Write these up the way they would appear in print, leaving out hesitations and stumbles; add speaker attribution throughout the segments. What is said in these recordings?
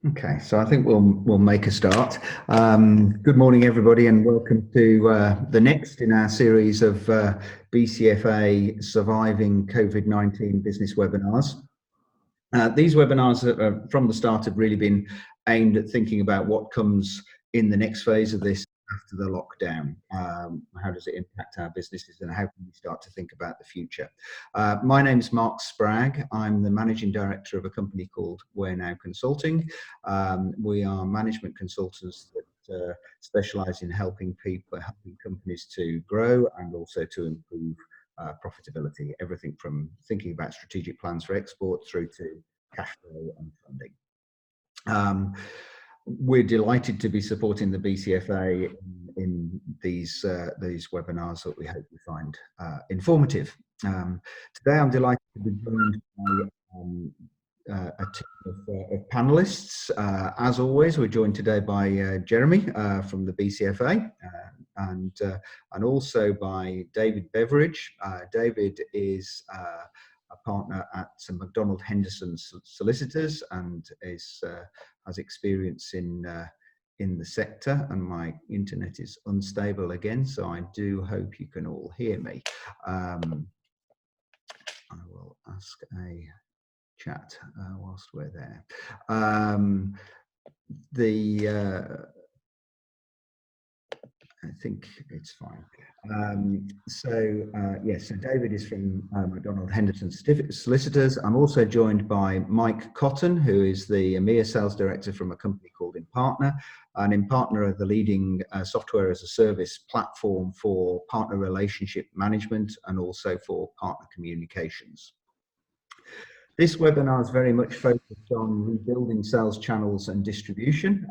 Speaker 1: Okay, so I think we'll make a start. Good morning, everybody, and welcome to the next in our series of BCFA Surviving COVID-19 Business Webinars. These webinars from the start have really been aimed at thinking about what comes in the next phase of this after the lockdown. How does it impact our businesses, and how can we start to think about the future? My name's Mark Spragg. I'm the managing director of a company called We're Now Consulting. We are management consultants that specialise in helping companies to grow and also to improve profitability, everything from thinking about strategic plans for export through to cash flow and funding. We're delighted to be supporting the BCFA in these webinars that we hope you find informative. Today I'm delighted to be joined by a team of panelists. As always, we're joined today by Jeremy from the BCFA and also by David Beveridge. David is a partner at MacDonald Henderson solicitors and has experience in the sector. And my internet is unstable again, so I do hope you can all hear me. I will ask a chat whilst we're there. I think it's fine. So David is from MacDonald Henderson solicitors. I'm also joined by Mike Cotton, who is the EMEA sales director from a company called Impartner. And Impartner are the leading software as a service platform for partner relationship management and also for partner communications. This webinar is very much focused on rebuilding sales channels and distribution.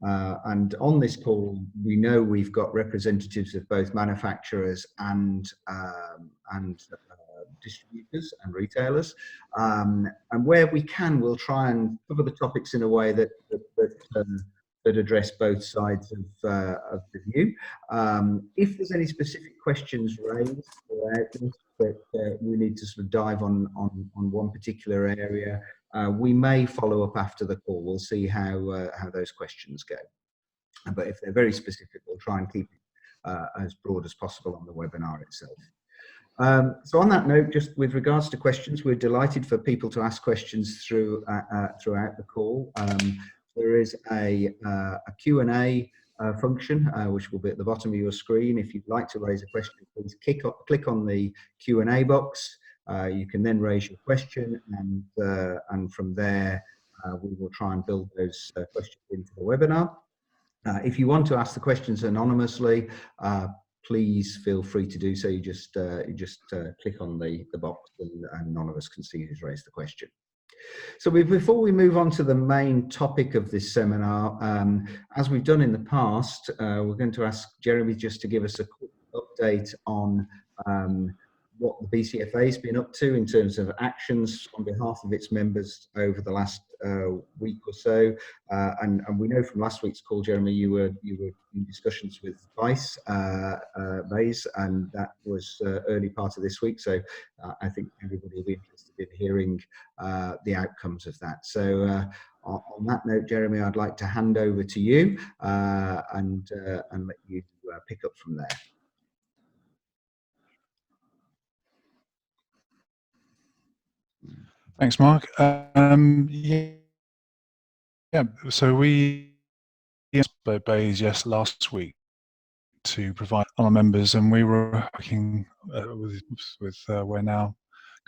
Speaker 1: And on this call, we know we've got representatives of both manufacturers and distributors and retailers. And where we can, we'll try and cover the topics in a way that address both sides of the view. If there's any specific questions raised throughout this that we need to sort of dive on one particular area, we may follow up after the call. We'll see how those questions go. But if they're very specific, we'll try and keep it as broad as possible on the webinar itself. So on that note, just with regards to questions, we're delighted for people to ask questions throughout the call. There is a Q&A function, which will be at the bottom of your screen. If you'd like to raise a question, please click on the Q&A box. You can then raise your question, and from there, we will try and build those questions into the webinar. If you want to ask the questions anonymously, please feel free to do so. You just click on the box, and none of us can see who's raised the question. So before we move on to the main topic of this seminar, as we've done in the past, we're going to ask Jeremy just to give us a quick update on what the BCFA has been up to in terms of actions on behalf of its members over the last week or so. And we know from last week's call, Jeremy, you were in discussions with Vice Mays, and that was early part of this week. So I think everybody will be interested in hearing the outcomes of that. So on that note, Jeremy, I'd like to hand over to you and let you pick up from there.
Speaker 2: Thanks, Mark. So we Bays last week to provide our members, and we were working with We're Now,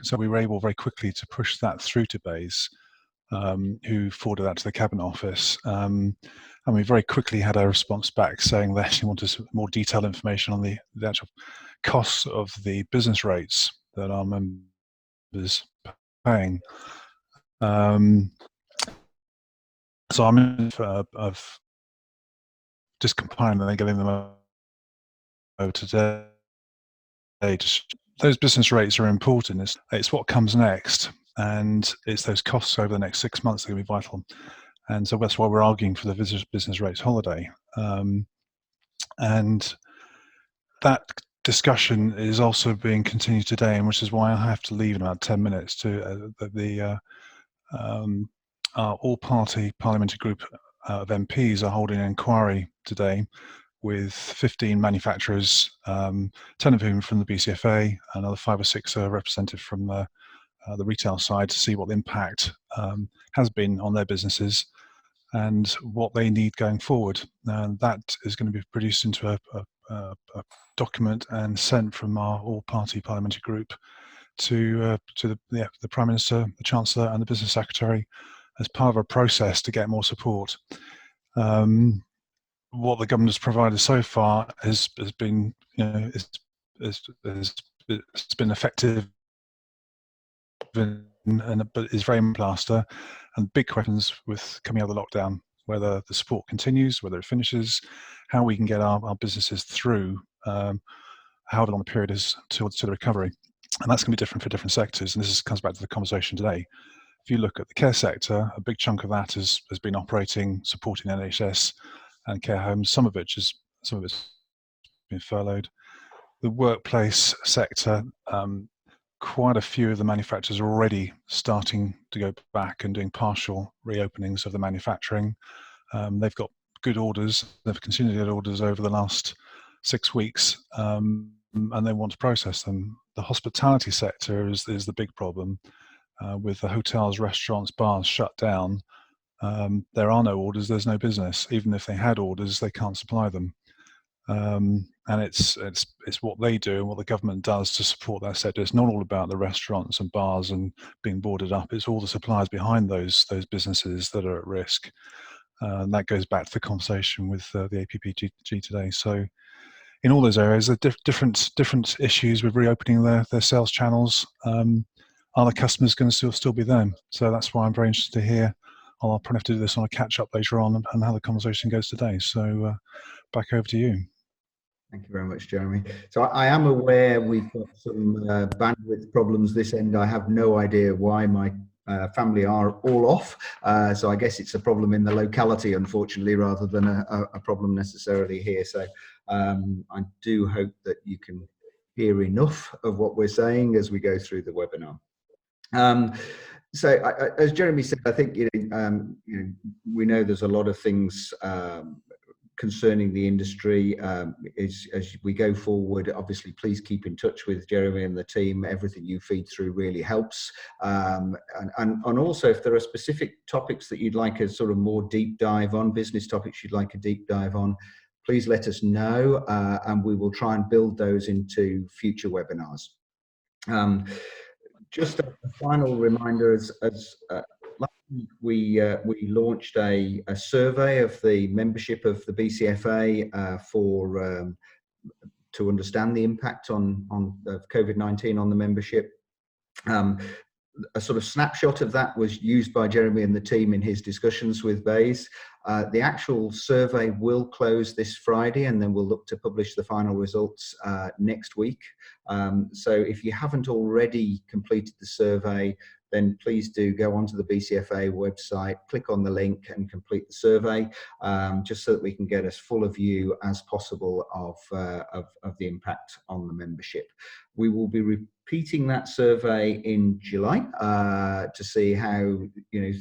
Speaker 2: so we were able very quickly to push that through to Bays, who forwarded that to the Cabinet Office, and we very quickly had a response back saying they actually wanted some more detailed information on the actual costs of the business rates that our members paying. So I'm in of just compiling and then getting them over today. Those business rates are important. It's what comes next, and it's those costs over the next 6 months that are going to be vital. And so that's why we're arguing for the business rates holiday. And that discussion is also being continued today, and which is why I have to leave in about 10 minutes to our all-party parliamentary group of MPs are holding an inquiry today with 15 manufacturers, 10 of whom from the BCFA, another 5 or 6 are represented from the retail side, to see what the impact has been on their businesses and what they need going forward. And that is going to be produced into a document and sent from our all-party parliamentary group to the Prime Minister, the Chancellor and the Business Secretary as part of a process to get more support. What the government has provided so far has been, it's been effective, but is very plaster, and big questions with coming out of the lockdown, whether the support continues, whether it finishes, how we can get our businesses through however long the period is to the recovery. And that's going to be different for different sectors. And this comes back to the conversation today. If you look at the care sector, a big chunk of that has been operating, supporting NHS and care homes. Some of it's been furloughed. The workplace sector, quite a few of the manufacturers are already starting to go back and doing partial reopenings of the manufacturing. They've got good orders. They've continued to get orders over the last 6 weeks, and they want to process them. The hospitality sector is the big problem. With the hotels, restaurants, bars shut down, there are no orders, there's no business. Even if they had orders, they can't supply them. And it's what they do and what the government does to support that sector. It's not all about the restaurants and bars and being boarded up. It's all the suppliers behind those businesses that are at risk. And that goes back to the conversation with the APPG today. So in all those areas, there are different issues with reopening their sales channels. Are the customers going to still be there? So that's why I'm very interested to hear. I'll probably have to do this on a catch-up later on and how the conversation goes today. So back over to you.
Speaker 1: Thank you very much, Jeremy. So I am aware we've got some bandwidth problems this end. I have no idea why. My family are all off. So I guess it's a problem in the locality, unfortunately, rather than a problem necessarily here. So I do hope that you can hear enough of what we're saying as we go through the webinar. So as Jeremy said, I think we know there's a lot of things concerning the industry. As we go forward, obviously, please keep in touch with Jeremy and the team. Everything you feed through really helps. And also, if there are specific topics that you'd like a sort of more deep dive on, business topics you'd like a deep dive on, please let us know, and we will try and build those into future webinars. Just a final reminder, as last week we launched a survey of the membership of the BCFA to understand the impact of COVID-19 on the membership. A sort of snapshot of that was used by Jeremy and the team in his discussions with BEIS. The actual survey will close this Friday, and then we'll look to publish the final results next week. So if you haven't already completed the survey, then please do go onto the BCFA website, click on the link and complete the survey, just so that we can get as full a view as possible of the impact on the membership. We will be repeating that survey in July to see how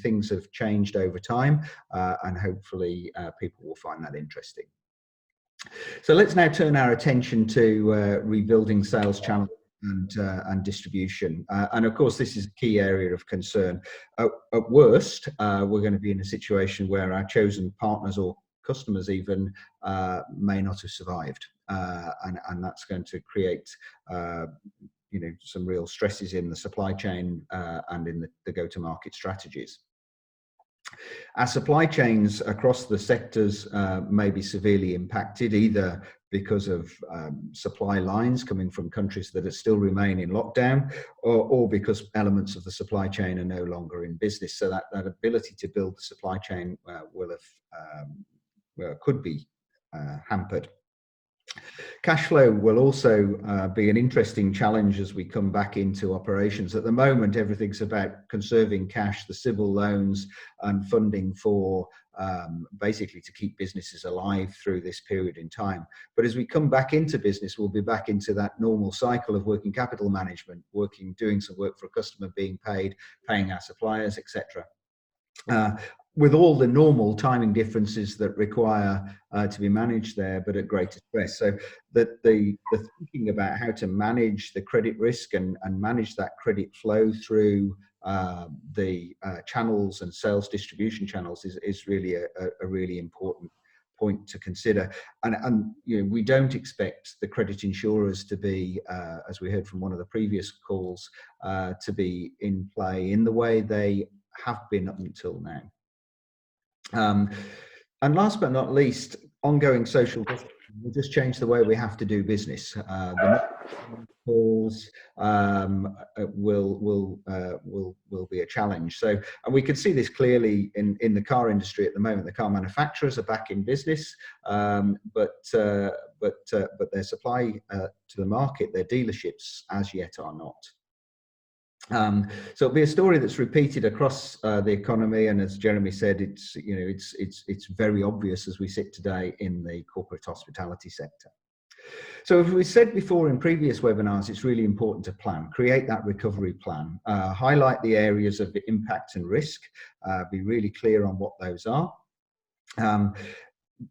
Speaker 1: things have changed over time, and hopefully people will find that interesting. So let's now turn our attention to rebuilding sales channels and distribution. And of course, this is a key area of concern. At worst, we're going to be in a situation where our chosen partners or customers even may not have survived, and that's going to create some real stresses in the supply chain and in the go-to-market strategies. Our supply chains across the sectors may be severely impacted, either because of supply lines coming from countries that still remain in lockdown, or because elements of the supply chain are no longer in business. So that ability to build the supply chain could be hampered. Cash flow will also be an interesting challenge as we come back into operations. At the moment, everything's about conserving cash, the civil loans and funding for basically to keep businesses alive through this period in time. But as we come back into business, we'll be back into that normal cycle of working capital management, doing some work for a customer, being paid, paying our suppliers, etc. with all the normal timing differences that require to be managed there, but at greater stress. So that the thinking about how to manage the credit risk and manage that credit flow through the channels and sales distribution channels is really a really important point to consider. And you know, we don't expect the credit insurers to be, as we heard from one of the previous calls, to be in play in the way they have been up until now. And last but not least, ongoing social distancing will just change the way we have to do business. The calls will be a challenge. So, and we can see this clearly in the car industry at the moment. The car manufacturers are back in business, but their supply to the market, their dealerships, as yet are not. So it'll be a story that's repeated across the economy, and as Jeremy said, it's very obvious as we sit today in the corporate hospitality sector. So as we said before in previous webinars, it's really important to plan, create that recovery plan, highlight the areas of impact and risk, be really clear on what those are.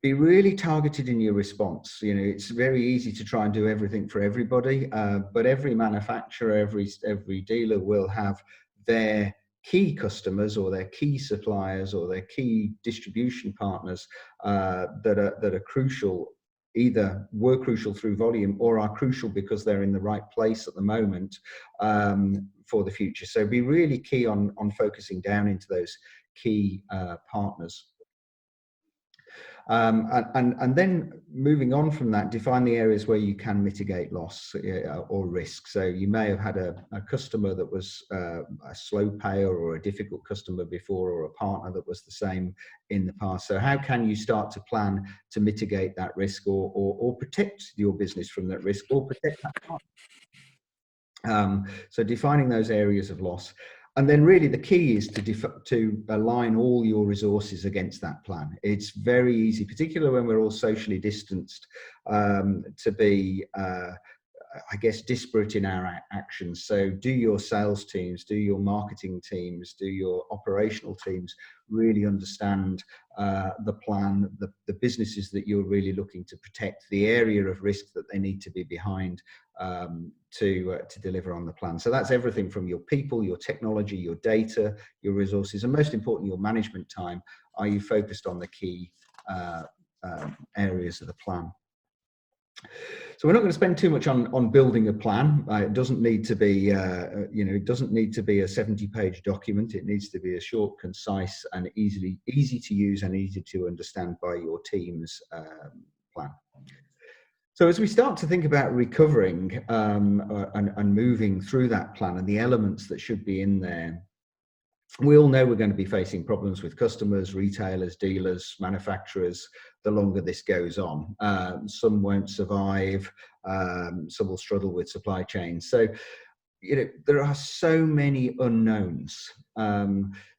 Speaker 1: Be really targeted in your response. You know, it's very easy to try and do everything for everybody, but every manufacturer, every dealer will have their key customers or their key suppliers or their key distribution partners that are crucial, either were crucial through volume or are crucial because they're in the right place at the moment for the future. So be really key on focusing down into those key partners. And then moving on from that, define the areas where you can mitigate loss or risk. So you may have had a customer that was a slow payer or a difficult customer before, or a partner that was the same in the past. So how can you start to plan to mitigate that risk or protect your business from that risk or protect that partner? So defining those areas of loss. And then really the key is to align all your resources against that plan. It's very easy, particularly when we're all socially distanced, to be, I guess, disparate in our actions. So do your sales teams, do your marketing teams, do your operational teams really understand the plan, the businesses that you're really looking to protect, the area of risk that they need to be behind to deliver on the plan. So that's everything from your people, your technology, your data, your resources, and most importantly, your management time. Are you focused on the key areas of the plan? So we're not going to spend too much on building a plan. It doesn't need to be, it doesn't need to be a 70-page document. It needs to be a short, concise, and easy to use and easy to understand by your team's plan. So as we start to think about recovering and moving through that plan and the elements that should be in there, we all know we're going to be facing problems with customers, retailers, dealers, manufacturers, the longer this goes on. Some won't survive, some will struggle with supply chains. So, there are so many unknowns.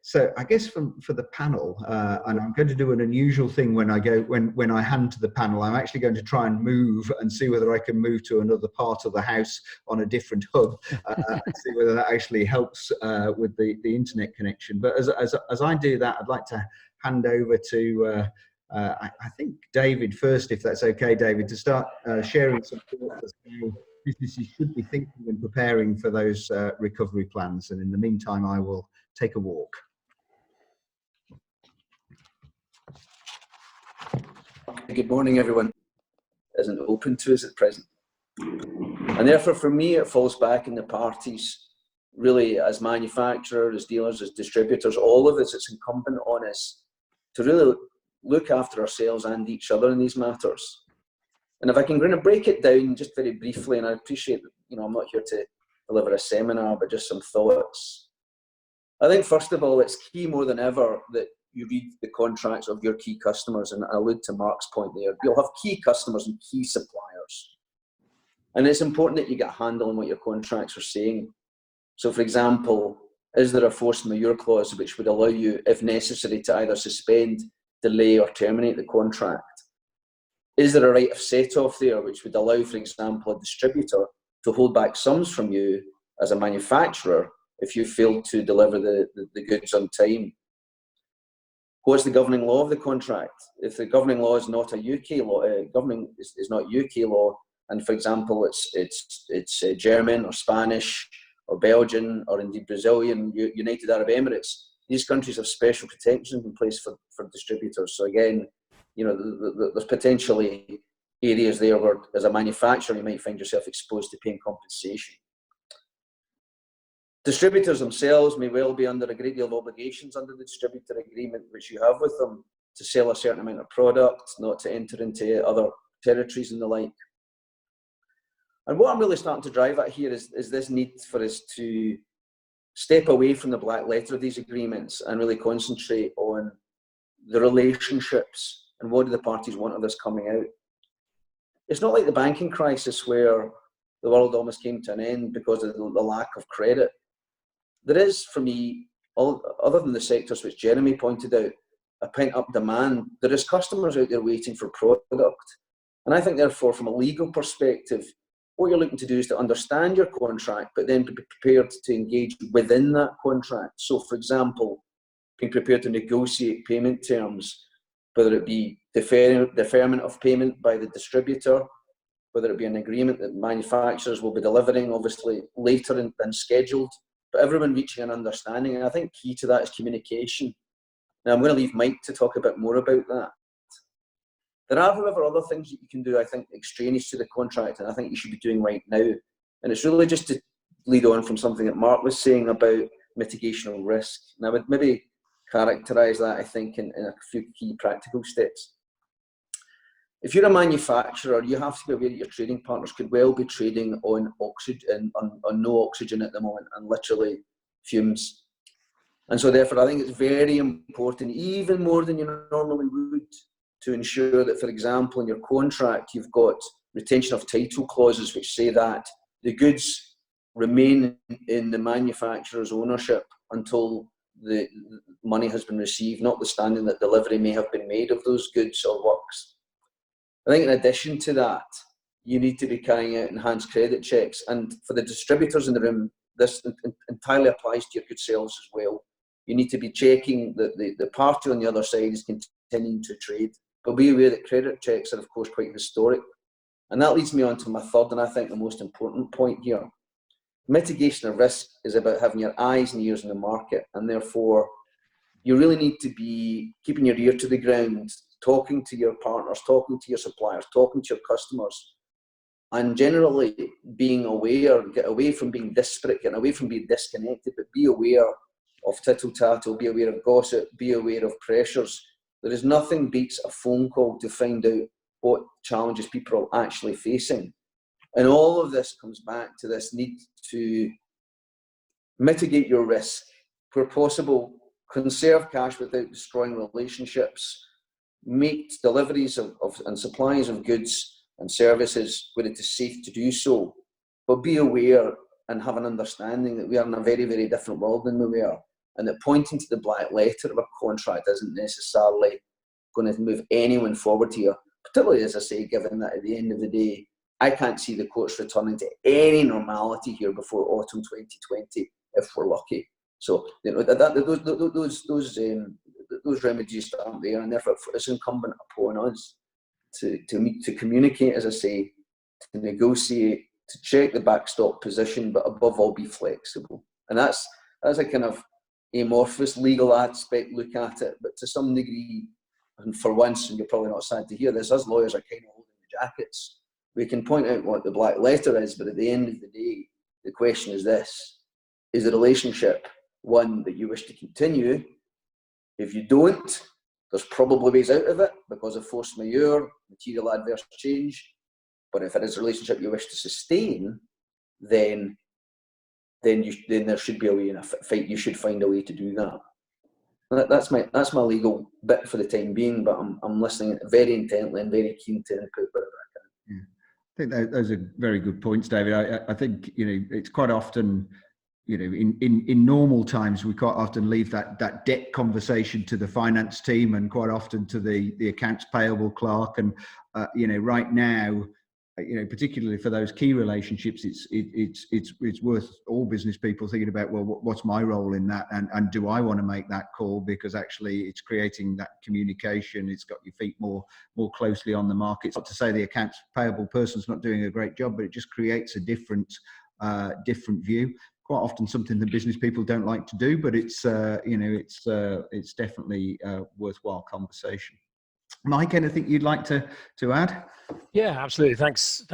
Speaker 1: So I guess for the panel, and I'm going to do an unusual thing when I hand to the panel, I'm actually going to try and move and see whether I can move to another part of the house on a different hub and see whether that actually helps with the internet connection. But as I do that, I'd like to hand over to I think David first, if that's okay, David, to start sharing some thoughts as to how businesses should be thinking and preparing for those recovery plans. And in the meantime, I will take a walk.
Speaker 3: Good morning, everyone. Isn't open to us at present. And therefore, for me, it falls back in the parties, really, as manufacturers, as dealers, as distributors, all of us, it's incumbent on us to really look after ourselves and each other in these matters. And if I can kind of break it down just very briefly, and I appreciate that, I'm not here to deliver a seminar, but just some thoughts. I think, first of all, it's key more than ever that you read the contracts of your key customers, and I allude to Mark's point there. You'll have key customers and key suppliers. And it's important that you get a handle on what your contracts are saying. So, for example, is there a force majeure clause which would allow you, if necessary, to either suspend, delay, or terminate the contract? Is there a right of set-off there which would allow, for example, a distributor to hold back sums from you as a manufacturer if you fail to deliver the goods on time? What's the governing law of the contract? If the governing law is not a UK law, governing is not UK law, and for example, it's German or Spanish or Belgian or indeed Brazilian, United Arab Emirates, these countries have special protections in place for distributors. So again, you know, there's potentially areas there where, as a manufacturer, you might find yourself exposed to paying compensation. Distributors themselves may well be under a great deal of obligations under the distributor agreement which you have with them to sell a certain amount of product, not to enter into other territories and the like. And what I'm really starting to drive at here is this need for us to step away from the black letter of these agreements and really concentrate on the relationships and what do the parties want of this coming out. It's not like the banking crisis where the world almost came to an end because of the lack of credit. There is, for me, other than the sectors which Jeremy pointed out, a pent-up demand. There is customers out there waiting for product. And I think, therefore, from a legal perspective, what you're looking to do is to understand your contract, but then be prepared to engage within that contract. So, for example, being prepared to negotiate payment terms, whether it be deferment of payment by the distributor, whether it be an agreement that manufacturers will be delivering, obviously, later than scheduled, but everyone reaching an understanding. And I think key to that is communication. Now, I'm going to leave Mike to talk a bit more about that. There are, however, other things that you can do, I think, extraneous to the contract, and I think you should be doing right now. And it's really just to lead on from something that Mark was saying about mitigation of risk. And I would maybe characterise that, I think, in a few key practical steps. If you're a manufacturer, you have to be aware that your trading partners could well be trading on oxygen, on no oxygen at the moment, and literally fumes. And so therefore, I think it's very important, even more than you normally would, to ensure that, for example, in your contract, you've got retention of title clauses which say that the goods remain in the manufacturer's ownership until the money has been received, notwithstanding that delivery may have been made of those goods or works. I think in addition to that, you need to be carrying out enhanced credit checks. And for the distributors in the room, this entirely applies to your good sales as well. You need to be checking that the party on the other side is continuing to trade. But be aware that credit checks are, of course, quite historic. And that leads me on to my third, and I think the most important point here. Mitigation of risk is about having your eyes and ears in the market, and therefore you really need to be keeping your ear to the ground, talking to your partners, talking to your suppliers, talking to your customers, and generally being aware, get away from being disparate, get away from being disconnected, but be aware of tittle-tattle, be aware of gossip, be aware of pressures. There is nothing beats a phone call to find out what challenges people are actually facing. And all of this comes back to this need to mitigate your risk, where possible, conserve cash without destroying relationships, make deliveries and supplies of goods and services where it is safe to do so, but be aware and have an understanding that we are in a very, very different world than we were, and that pointing to the black letter of a contract isn't necessarily going to move anyone forward here, particularly, as I say, given that at the end of the day, I can't see the courts returning to any normality here before autumn 2020, if we're lucky. So, you know, those remedies aren't there, and therefore it's incumbent upon us to communicate, as I say, to negotiate, to check the backstop position, but above all, be flexible. And that's a kind of amorphous legal aspect look at it, but to some degree, and for once, and you're probably not sad to hear this, us lawyers are kind of holding the jackets. We can point out what the black letter is, but at the end of the day, the question is this: is the relationship one that you wish to continue? If you don't, there's probably ways out of it because of force majeure, material adverse change. But if it is a relationship you wish to sustain, then there should be a way in a fight. You should find a way to do that. That's my legal bit for the time being. But I'm listening very intently and very keen to input whatever I can.
Speaker 1: Yeah. I think those are very good points, David. I think, you know, it's quite often, you know, in normal times, we quite often leave that debt conversation to the finance team and quite often to the accounts payable clerk. And, you know, right now, particularly for those key relationships, it's worth all business people thinking about, well, what's my role in that, and do I want to make that call, because actually it's creating that communication. It's got your feet more closely on the market. It's not to say the accounts payable person's not doing a great job, but it just creates a different view. Quite often something that business people don't like to do, but it's definitely a worthwhile conversation. Mike, anything you'd like to add?
Speaker 4: Yeah, absolutely. Thanks,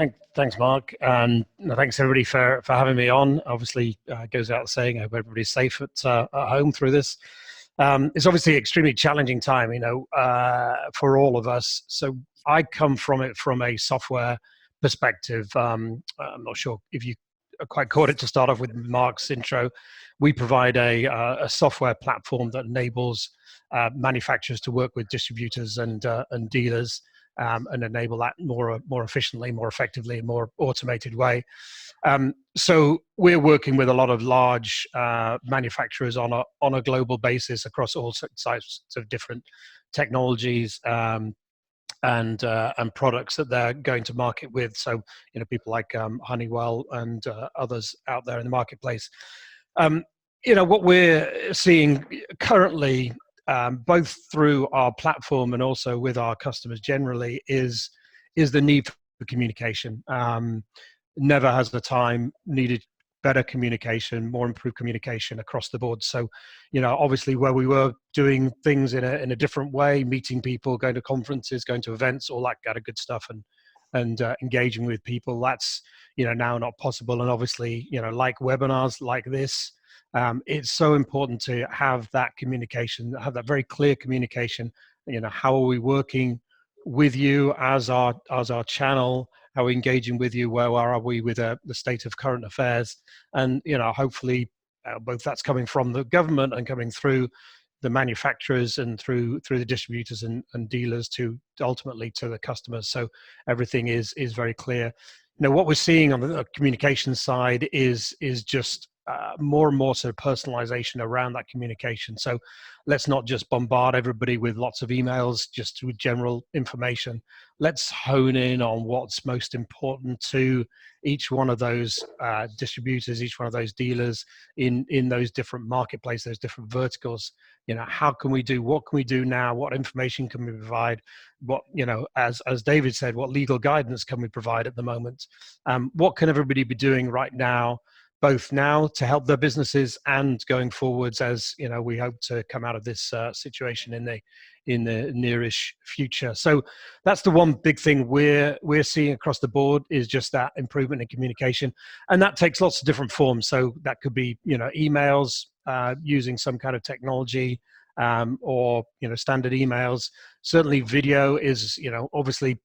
Speaker 4: Mark, and thanks everybody for having me on. Obviously, it goes without saying, I hope everybody's safe at home through this. It's obviously an extremely challenging time, for all of us. So I come from it from a software perspective. I'm not sure if you quite caught it to start off with Mark's intro. We provide a software platform that enables manufacturers to work with distributors and dealers, and enable that more efficiently, more effectively, more automated way. So we're working with a lot of large manufacturers on a global basis across all types of different technologies and products that they're going to market with. So people like Honeywell and others out there in the marketplace. What we're seeing currently, both through our platform and also with our customers generally, is the need for communication. Never has the time needed better communication, more improved communication across the board. So, obviously where we were doing things in a different way, meeting people, going to conferences, going to events, all that kind of good stuff, and engaging with people, that's, now not possible. And obviously, like webinars like this, it's so important to have that communication, have that very clear communication. How are we working with you as our channel? How are we engaging with you? Where are we with the state of current affairs? And hopefully, both that's coming from the government and coming through the manufacturers and through the distributors and dealers to ultimately to the customers. So everything is very clear. What we're seeing on the communication side is just more and more sort of personalization around that communication. So let's not just bombard everybody with lots of emails, just with general information. Let's hone in on what's most important to each one of those distributors, each one of those dealers in those different marketplaces, those different verticals. What can we do now? What information can we provide? What, as David said, what legal guidance can we provide at the moment? What can everybody be doing right now, both now to help their businesses and going forwards, as we hope to come out of this situation in the nearish future. So that's the one big thing we're seeing across the board, is just that improvement in communication, and that takes lots of different forms. So that could be emails, using some kind of technology, or standard emails. Certainly video is obviously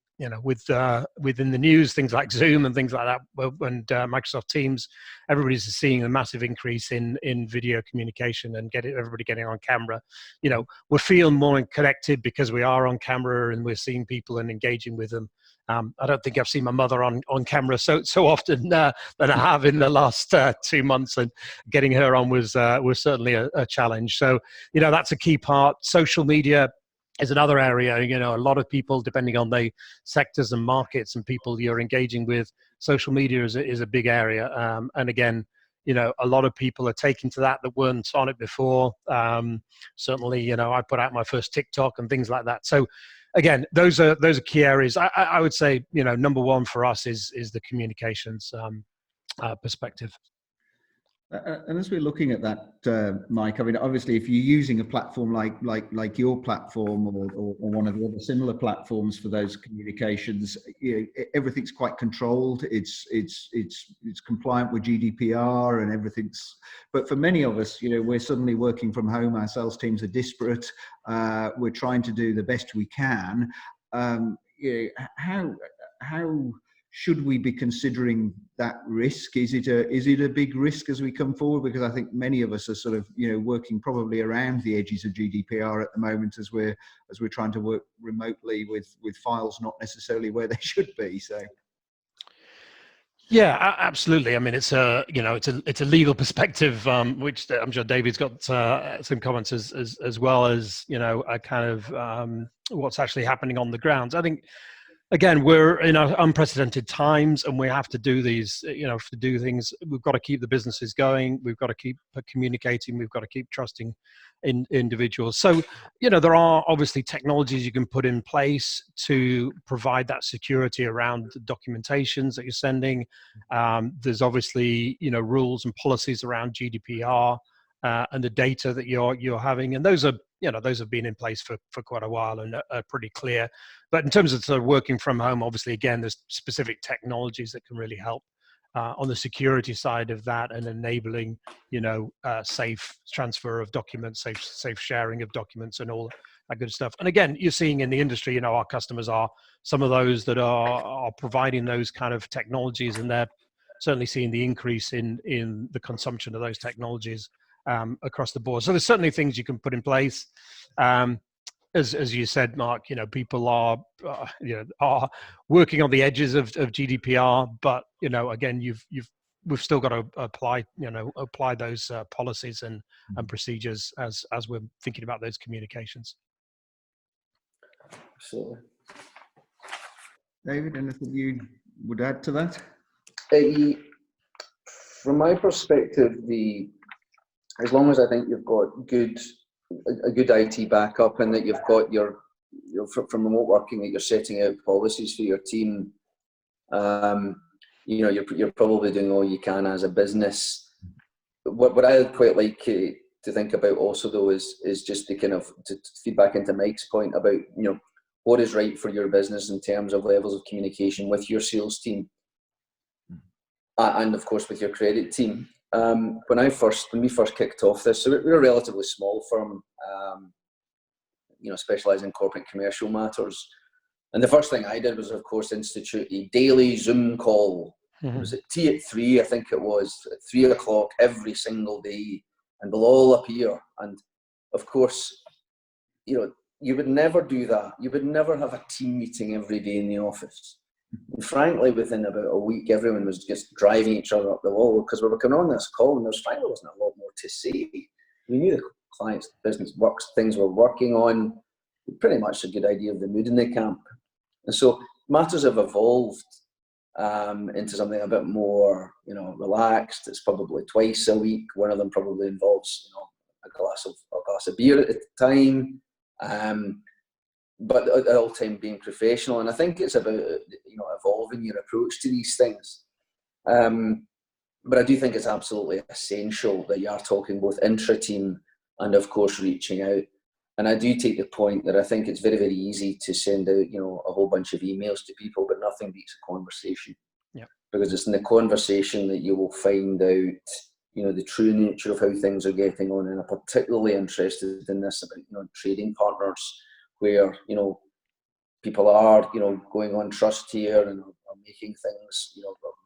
Speaker 4: within the news, things like Zoom and things like that, and Microsoft Teams, everybody's seeing a massive increase in video communication and everybody getting on camera. We're feeling more connected because we are on camera and we're seeing people and engaging with them. I don't think I've seen my mother on camera so often than I have in the last 2 months, and getting her on was certainly a challenge. So that's a key part. Social media is another area. A lot of people, depending on the sectors and markets and people you're engaging with, social media is a big area. And again, a lot of people are taking to that weren't on it before. Certainly, I put out my first TikTok and things like that. So again, those are key areas. I would say, number one for us is the communications perspective.
Speaker 1: And as we're looking at that, Mike, I mean, obviously, if you're using a platform like your platform or one of the other similar platforms for those communications, everything's quite controlled. It's compliant with GDPR and everything's. But for many of us, we're suddenly working from home. Our sales teams are disparate. We're trying to do the best we can. How should we be considering that risk? Is it a big risk as we come forward? Because I think many of us are sort of working probably around the edges of GDPR at the moment, as we're trying to work remotely with files not necessarily where they should be. So.
Speaker 4: Yeah, absolutely. I mean, it's a legal perspective, which I'm sure David's got some comments as well as a kind of what's actually happening on the ground. I think again, we're in unprecedented times, and we have to do these, to do things. We've got to keep the businesses going. We've got to keep communicating. We've got to keep trusting in individuals. So, there are obviously technologies you can put in place to provide that security around the documentations that you're sending. There's obviously, rules and policies around GDPR and the data that you're having, and those have been in place for quite a while and are pretty clear. But in terms of sort of working from home, obviously, again, there's specific technologies that can really help on the security side of that, and enabling, safe transfer of documents, safe sharing of documents, and all that good stuff. And again, you're seeing in the industry, our customers are some of those that are providing those kind of technologies, and they're certainly seeing the increase in the consumption of those technologies across the board. So there's certainly things you can put in place. As you said, Mark, people are working on the edges of GDPR, but again, we've still got to apply those policies and procedures as we're thinking about those communications.
Speaker 3: Absolutely.
Speaker 1: David, anything you would add to that?
Speaker 3: From my perspective, as long as I think you've got a good IT backup, and that you've got from remote working, that you're setting out policies for your team, you're probably doing all you can as a business. What I would quite like to think about also, though, is just the kind of to feed back into Mike's point about what is right for your business in terms of levels of communication with your sales team, and of course with your credit team. When we first kicked off this, so we're a relatively small firm, specialising in corporate commercial matters. And the first thing I did was, of course, institute a daily Zoom call. Mm-hmm. It was at 3, I think it was, at 3 o'clock every single day, and we'll all appear. And of course, you would never do that. You would never have a team meeting every day in the office. And frankly, within about a week, everyone was just driving each other up the wall, because we were coming on this call and there wasn't a lot more to say. We knew the client's business works, things we're working on, pretty much a good idea of the mood in the camp. And so matters have evolved into something a bit more, relaxed. It's probably twice a week. One of them probably involves, a glass of beer at the time. But at all time being professional. And I think it's about evolving your approach to these things. But I do think it's absolutely essential that you are talking both intra-team and, of course, reaching out. And I do take the point that I think it's very, very easy to send out a whole bunch of emails to people, but nothing beats a conversation. Yeah. Because it's in the conversation that you will find out the true nature of how things are getting on. And I'm particularly interested in this about trading partners, where people are going on trust here and are making things,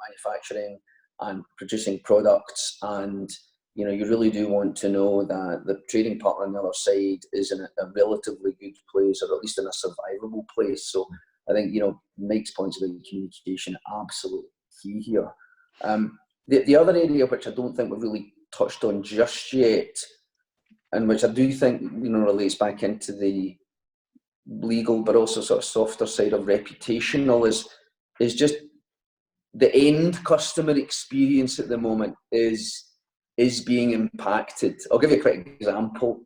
Speaker 3: manufacturing and producing products, and you really do want to know that the trading partner on the other side is in a relatively good place, or at least in a survivable place. So I think Mike's points about communication are absolutely key here. The other area which I don't think we've really touched on just yet, and which I do think relates back into the legal but also sort of softer side of reputational, is just the end customer experience at the moment is being impacted. I'll give you a quick example.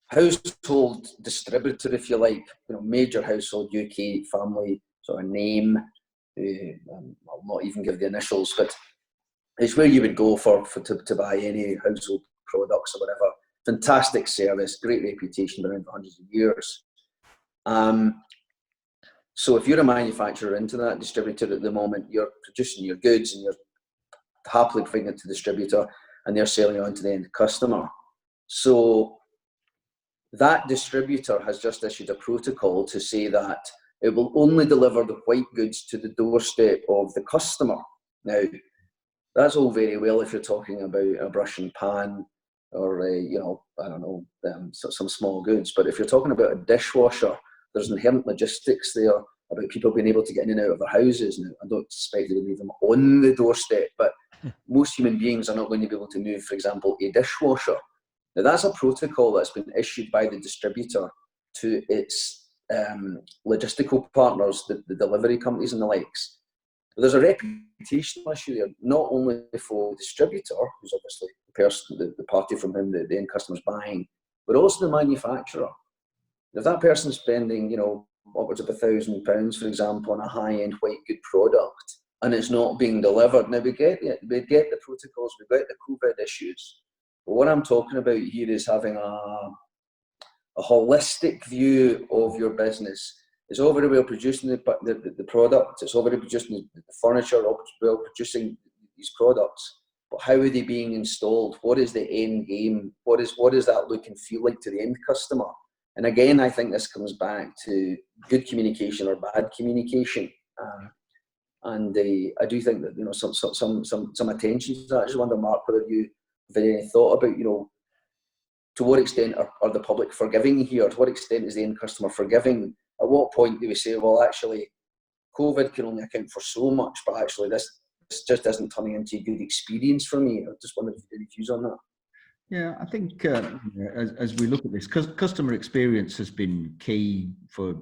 Speaker 3: Household distributor, if you like, major household UK family sort of name. I'll not even give the initials, but it's where you would go to buy any household products or whatever. Fantastic service, great reputation, been around for hundreds of years. So if you're a manufacturer into that distributor at the moment, you're producing your goods and you're happily bringing it to the distributor, and they're selling on to the end customer. So that distributor has just issued a protocol to say that it will only deliver the white goods to the doorstep of the customer. Now, that's all very well if you're talking about a brush and pan, or some small goods. But if you're talking about a dishwasher, there's inherent logistics there about people being able to get in and out of their houses. Now, I don't expect they would leave them on the doorstep, but most human beings are not going to be able to move, for example, a dishwasher. Now, that's a protocol that's been issued by the distributor to its logistical partners, the delivery companies and the likes. But there's a reputational issue there, not only for the distributor, who's obviously the person, the party from whom the end customer's buying, but also the manufacturer. If that person's spending, you know, upwards of £1,000, for example, on a high-end white good product, and it's not being delivered, now we get the protocols, we get the COVID issues. But what I'm talking about here is having a holistic view of your business. It's all very well producing the product, it's all very producing the furniture, all well producing these products, but how are they being installed? What is the end game? What does that look and feel like to the end customer? And again, I think this comes back to good communication or bad communication. And I do think that, you know, some attention to that. I just wonder, Mark, whether you have any thought about, you know, to what extent are the public forgiving here? To what extent is the end customer forgiving? At what point do we say, well, actually, COVID can only account for so much, but actually this just isn't turning into a good experience for me? I just wondered if you had any views on that.
Speaker 1: Yeah, I think as we look at this, customer experience has been key for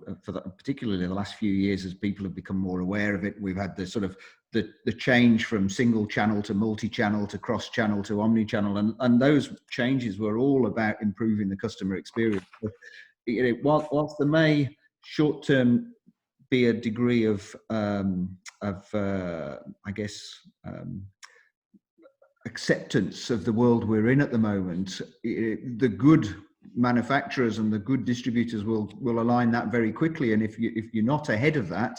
Speaker 1: particularly the last few years as people have become more aware of it. We've had the sort of the change from single channel to multi-channel to cross-channel to omni-channel, and those changes were all about improving the customer experience. But, you know, whilst there may short-term be a degree of acceptance of the world we're in at the moment, the good manufacturers and the good distributors will align that very quickly. And if you're not ahead of that,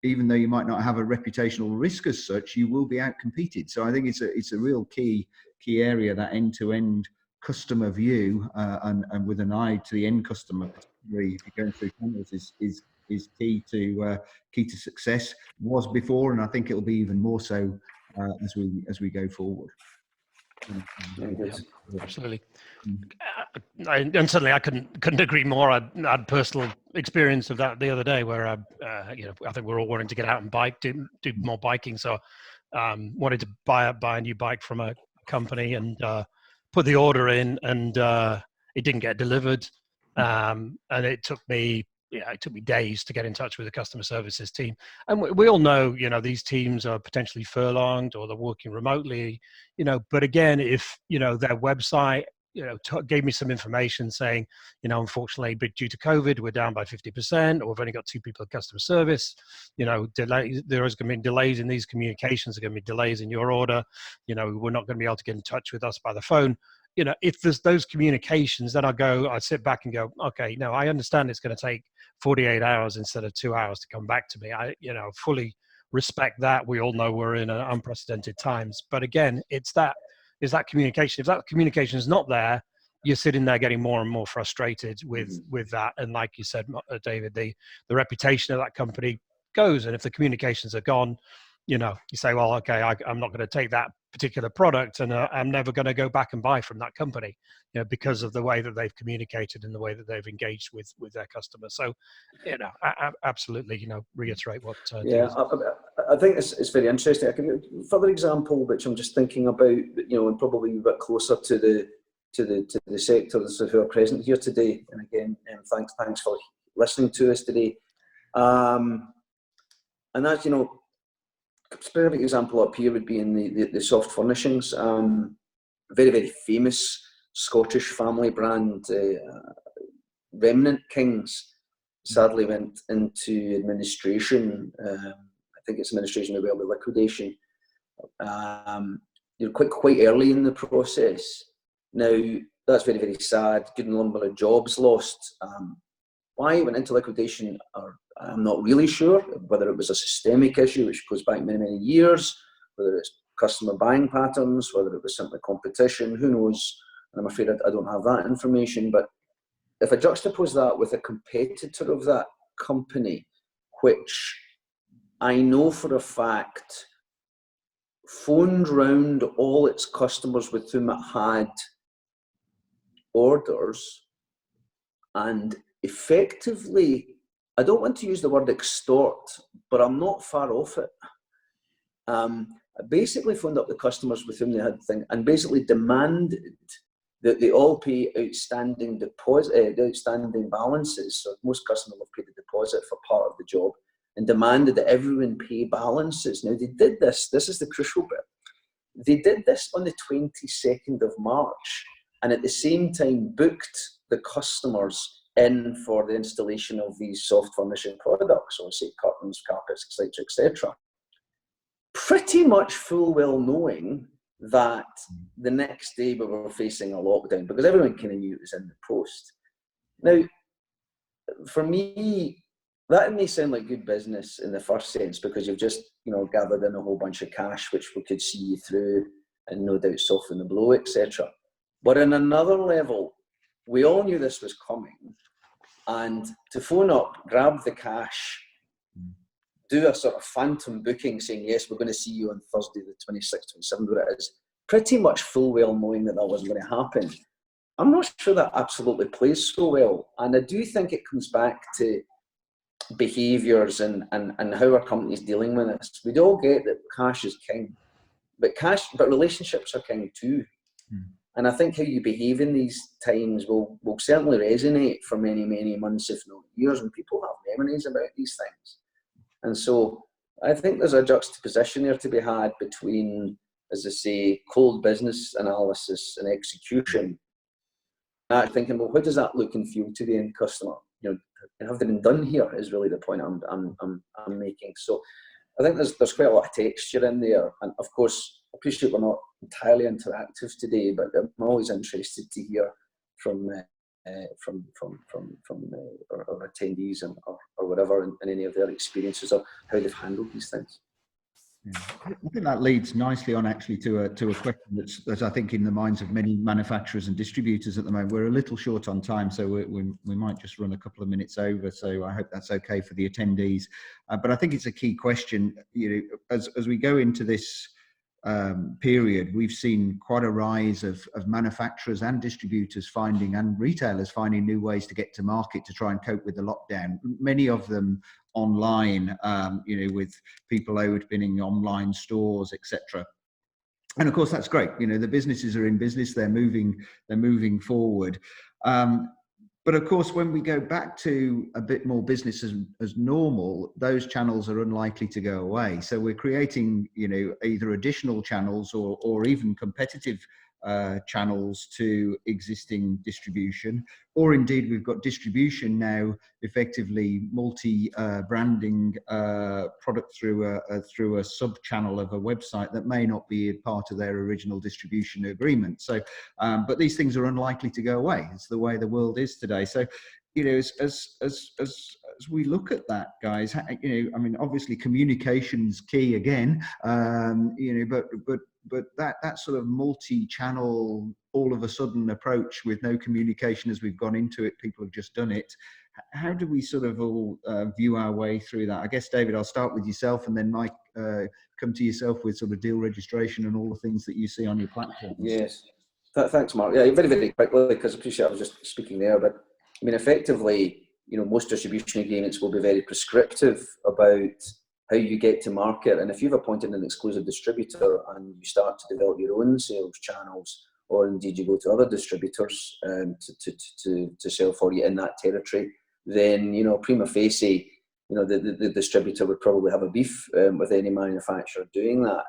Speaker 1: even though you might not have a reputational risk as such, you will be outcompeted. So I think it's a real key area, that end-to-end customer view, and with an eye to the end customer, particularly if you're going through channels, is key to success. Was before, and I think it'll be even more so as we go forward.
Speaker 4: Absolutely. And certainly I couldn't agree more. I had personal experience of that the other day, where I think we're all wanting to get out and bike, do more biking. So wanted to buy a new bike from a company and put the order in, and it didn't get delivered, and it took me days to get in touch with the customer services team. And we all know, you know, these teams are potentially furlonged or they're working remotely, you know, but again, if, you know, their website, you know, gave me some information saying, you know, unfortunately, but due to COVID, we're down by 50%, or we've only got 2 people at customer service, you know, delays, there is going to be delays in these communications, there are going to be delays in your order, you know, we're not going to be able to get in touch with us by the phone. You know, if there's those communications, then I sit back and go, okay, no, I understand it's going to take 48 hours instead of 2 hours to come back to me. I, you know, fully respect that. We all know we're in unprecedented times. But again, is that communication. If that communication is not there, you're sitting there getting more and more frustrated with that. And like you said, David, the reputation of that company goes. And if the communications are gone, you know, you say, well, okay, I'm not going to take that particular product, and I'm never going to go back and buy from that company, you know, because of the way that they've communicated and the way that they've engaged with their customers. So, you know, I absolutely, you know, reiterate what.
Speaker 3: I think it's very interesting. I can give a further example, which I'm just thinking about, you know, and probably a bit closer to the sectors who are present here today. And again, thanks for listening to us today. And that's, you know, a specific example up here would be in the soft furnishings. Very, very famous Scottish family brand, Remnant Kings, sadly went into administration. I think it's administration, maybe it'll be liquidation. You're quite early in the process. Now, that's very, very sad. Good number of jobs lost. Why it went into liquidation, I'm not really sure. Whether it was a systemic issue, which goes back many, many years, whether it's customer buying patterns, whether it was simply competition, who knows? And I'm afraid I don't have that information. But if I juxtapose that with a competitor of that company, which I know for a fact phoned round all its customers with whom it had orders, and effectively, I don't want to use the word extort, but I'm not far off it. I basically phoned up the customers with whom they had things and basically demanded they all pay outstanding outstanding balances. So most customers have paid a deposit for part of the job and demanded that everyone pay balances. Now, they did this is the crucial bit. They did this on the 22nd of March, and at the same time booked the customers in for the installation of these soft furnishing products, so say curtains, carpets, etc., etc. Pretty much full well knowing that the next day we were facing a lockdown, because everyone kind of knew it was in the post. Now, for me, that may sound like good business in the first sense, because you've just, gathered in a whole bunch of cash, which we could see you through and no doubt soften the blow, etc. But on another level, we all knew this was coming, and to phone up, grab the cash, do a sort of phantom booking saying, yes, we're going to see you on Thursday the 26th, 27th, whatever it is, pretty much full well knowing that wasn't going to happen. I'm not sure that absolutely plays so well. And I do think it comes back to behaviours and how our company's dealing with this. We'd all get that cash is king, but relationships are king too. And I think how you behave in these times will certainly resonate for many, many months, if not years, and people have memories about these things. And so I think there's a juxtaposition there to be had between, as I say, cold business analysis and execution. And thinking, well, how does that look and feel to the end customer? Have they been done here is really the point I'm making. So I think there's quite a lot of texture in there. And of course, I appreciate we're not entirely interactive today, but I'm always interested to hear from our attendees or whatever, and any of their experiences or how they've handled these things.
Speaker 1: Yeah. I think that leads nicely on actually to a question that's I think in the minds of many manufacturers and distributors at the moment. We're a little short on time, so we might just run a couple of minutes over. So I hope that's okay for the attendees. But I think it's a key question. As we go into this period, we've seen quite a rise of manufacturers and distributors and retailers finding new ways to get to market to try and cope with the lockdown. Many of them online, with people opening online stores, etc. And of course, that's great. The businesses are in business; they're moving forward. But of course, when we go back to a bit more business as normal, those channels are unlikely to go away. So we're creating, either additional channels or even competitive channels to existing distribution, or indeed we've got distribution now effectively multi-branding product through a sub-channel of a website that may not be a part of their original distribution agreement. So, but these things are unlikely to go away. It's the way the world is today. So, as we look at that, guys, obviously communication's key again, but that sort of multi-channel, all of a sudden approach with no communication as we've gone into it, people have just done it. How do we sort of all view our way through that? I guess, David, I'll start with yourself, and then Mike, come to yourself with sort of deal registration and all the things that you see on your platform.
Speaker 3: Yes, thanks, Mark. Yeah, very, very quickly, because I appreciate I was just speaking there, but effectively, most distribution agreements will be very prescriptive about how you get to market. And if you've appointed an exclusive distributor and you start to develop your own sales channels, or indeed you go to other distributors to sell for you in that territory, then, prima facie, the distributor would probably have a beef with any manufacturer doing that.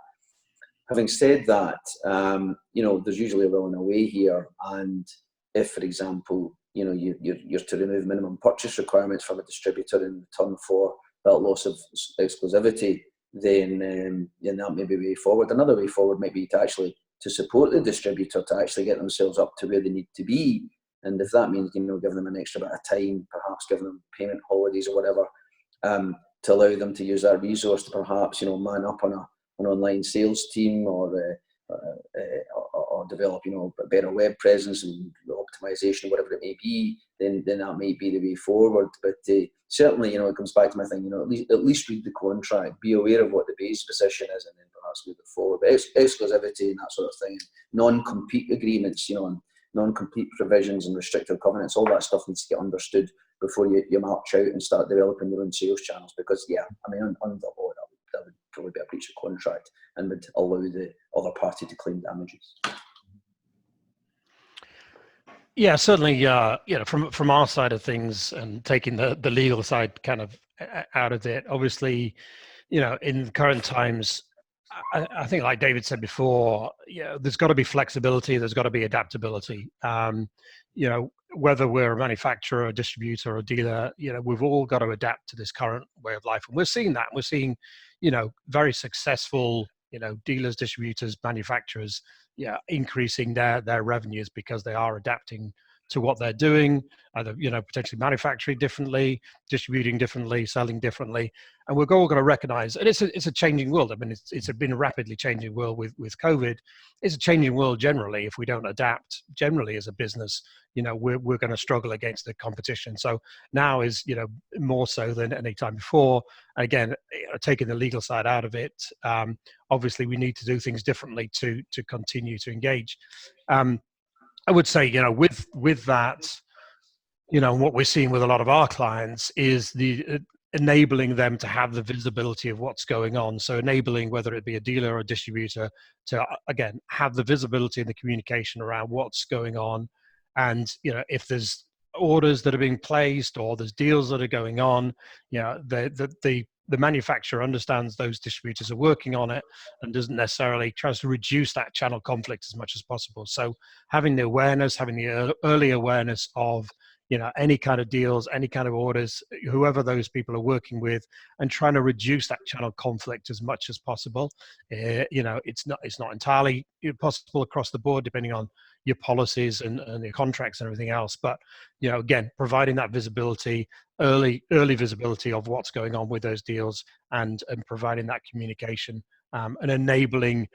Speaker 3: Having said that, there's usually a will and a way here. And if, for example, you're to remove minimum purchase requirements from a distributor in return for that loss of exclusivity, then that may be a way forward. Another way forward might be to support the distributor to actually get themselves up to where they need to be. And if that means, giving them an extra bit of time, perhaps giving them payment holidays or whatever, to allow them to use that resource to perhaps, man up on an online sales team or develop, a better web presence and optimization, whatever it may be, then that might be the way forward. But certainly, it comes back to my thing, at least read the contract, be aware of what the base position is, and then perhaps move it forward. But exclusivity and that sort of thing, non-compete agreements, non-compete provisions and restrictive covenants, all that stuff needs to get understood before you march out and start developing your own sales channels. Because, under the law, that would probably be a breach of contract and would allow the other party to claim damages.
Speaker 4: Yeah, certainly. From our side of things, and taking the legal side kind of out of it, obviously, in current times, I think, like David said before, there's got to be flexibility, there's got to be adaptability. Whether we're a manufacturer, a distributor, or a dealer, we've all got to adapt to this current way of life, and we're seeing that. We're seeing, very successful, dealers, distributors, manufacturers, increasing their revenues because they are adapting to what they're doing, either potentially manufacturing differently, distributing differently, selling differently, and we're all going to recognize. And it's a changing world. I mean, it's been a rapidly changing world with COVID. It's a changing world generally. If we don't adapt generally as a business, we're going to struggle against the competition. So now is more so than any time before. Again, taking the legal side out of it, obviously we need to do things differently to continue to engage. I would say, with that, what we're seeing with a lot of our clients is the enabling them to have the visibility of what's going on. So enabling, whether it be a dealer or a distributor, to, again, have the visibility and the communication around what's going on. And, if there's orders that are being placed or there's deals that are going on, the manufacturer understands those distributors are working on it and doesn't necessarily tries to reduce that channel conflict as much as possible. So having the awareness, having the early awareness of, any kind of deals, any kind of orders, whoever those people are working with, and trying to reduce that channel conflict as much as possible. It's not entirely possible across the board, depending on your policies and your contracts and everything else. But, again, providing that visibility, early visibility of what's going on with those deals, and providing that communication, and enabling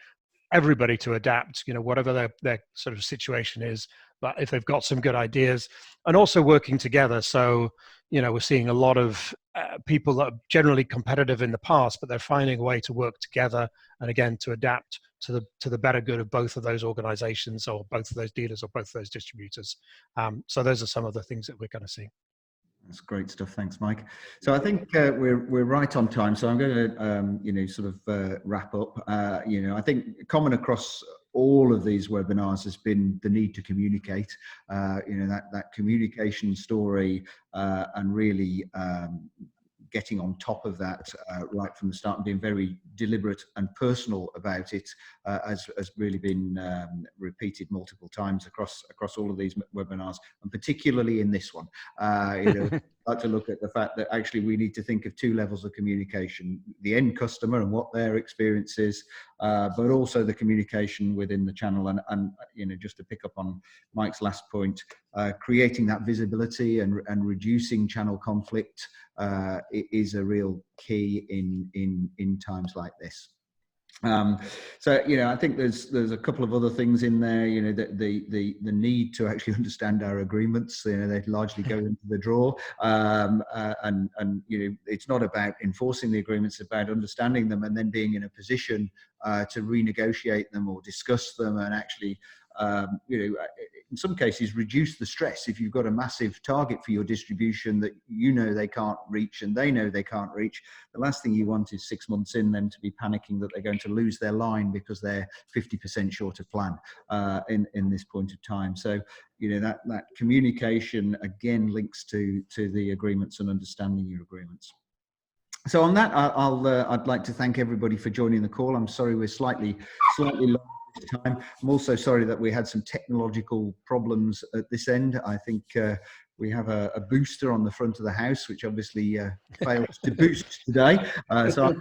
Speaker 4: everybody to adapt, whatever their sort of situation is. But if they've got some good ideas, and also working together. So, we're seeing a lot of people that are generally competitive in the past, but they're finding a way to work together, and again, to adapt to the better good of both of those organizations, or both of those dealers, or both of those distributors. So those are some of the things that we're going to see.
Speaker 1: That's great stuff. Thanks, Mike. So I think we're right on time. So I'm going to sort of wrap up. I think common across all of these webinars has been the need to communicate. That communication story, and really getting on top of that right from the start, and being very deliberate and personal about it, has really been repeated multiple times across all of these webinars, and particularly in this one. I'd like to look at the fact that actually we need to think of two levels of communication: the end customer and what their experience is, but also the communication within the channel. And just to pick up on Mike's last point, creating that visibility and reducing channel conflict is a real key in times like this. So I think there's a couple of other things in there. The need to actually understand our agreements. They largely go into the drawer, and it's not about enforcing the agreements; it's about understanding them and then being in a position to renegotiate them or discuss them, and actually, in some cases, reduce the stress. If you've got a massive target for your distribution that they can't reach and they know they can't reach, the last thing you want is 6 months in them to be panicking that they're going to lose their line because they're 50% short of plan in this point of time. So that communication again links to the agreements and understanding your agreements. So on that, I'd like to thank everybody for joining the call. I'm sorry we're slightly long this time. I'm also sorry that we had some technological problems at this end. I think we have a booster on the front of the house, which obviously failed to boost today. So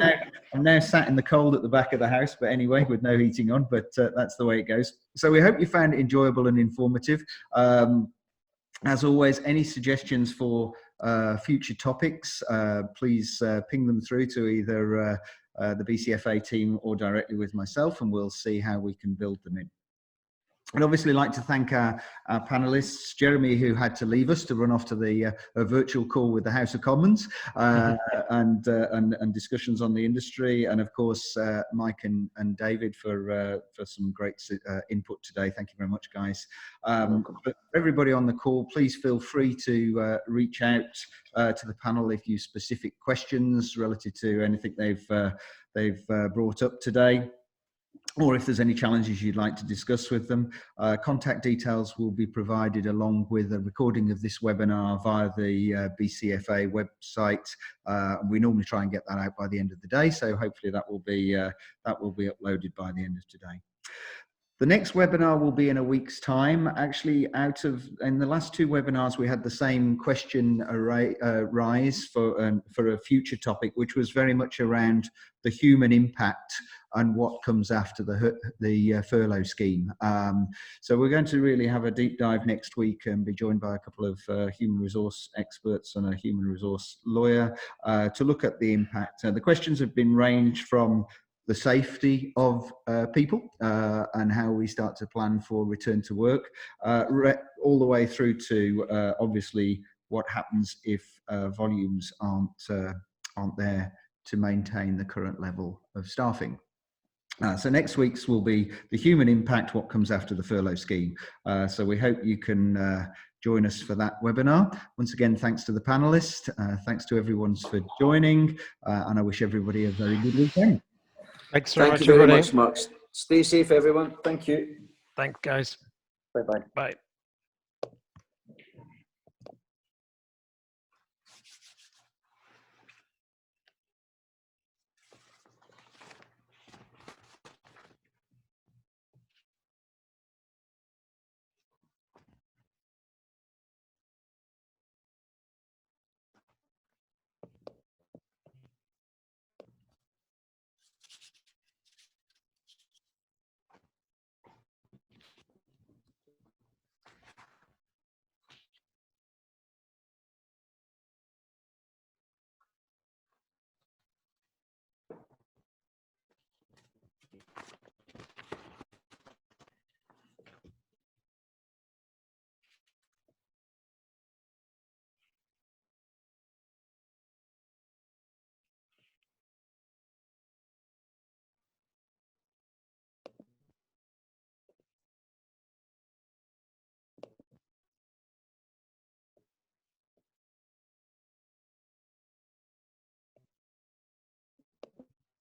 Speaker 1: I'm now sat in the cold at the back of the house, but anyway, with no heating on, but that's the way it goes. So we hope you found it enjoyable and informative. As always, any suggestions for future topics, please ping them through to either the BCFA team or directly with myself, and we'll see how we can build them in. I'd obviously like to thank our panelists, Jeremy, who had to leave us to run off to the virtual call with the House of Commons, and discussions on the industry, and of course Mike and David for some great input today. Thank you very much, guys. But everybody on the call, please feel free to reach out to the panel if you have specific questions relative to anything they've brought up today. or if there's any challenges you'd like to discuss with them. Contact details will be provided along with a recording of this webinar via the BCFA website. We normally try and get that out by the end of the day, so hopefully that will be uploaded by the end of today. The next webinar will be in a week's time. Actually, in the last 2 webinars, we had the same question rise for a future topic, which was very much around the human impact and what comes after the furlough scheme. So we're going to really have a deep dive next week and be joined by a couple of human resource experts and a human resource lawyer to look at the impact. The questions have been ranged from the safety of people and how we start to plan for return to work, all the way through to obviously what happens if volumes aren't there to maintain the current level of staffing. So next week's will be the human impact, what comes after the furlough scheme. So we hope you can join us for that webinar. Once again, thanks to the panelists, thanks to everyone for joining, and I wish everybody a very good weekend.
Speaker 4: Thanks very much,
Speaker 3: Thank you very
Speaker 4: everybody.
Speaker 3: much, Mark. Stay safe, everyone. Thank you.
Speaker 4: Thanks, guys.
Speaker 3: Bye-bye.
Speaker 4: Bye.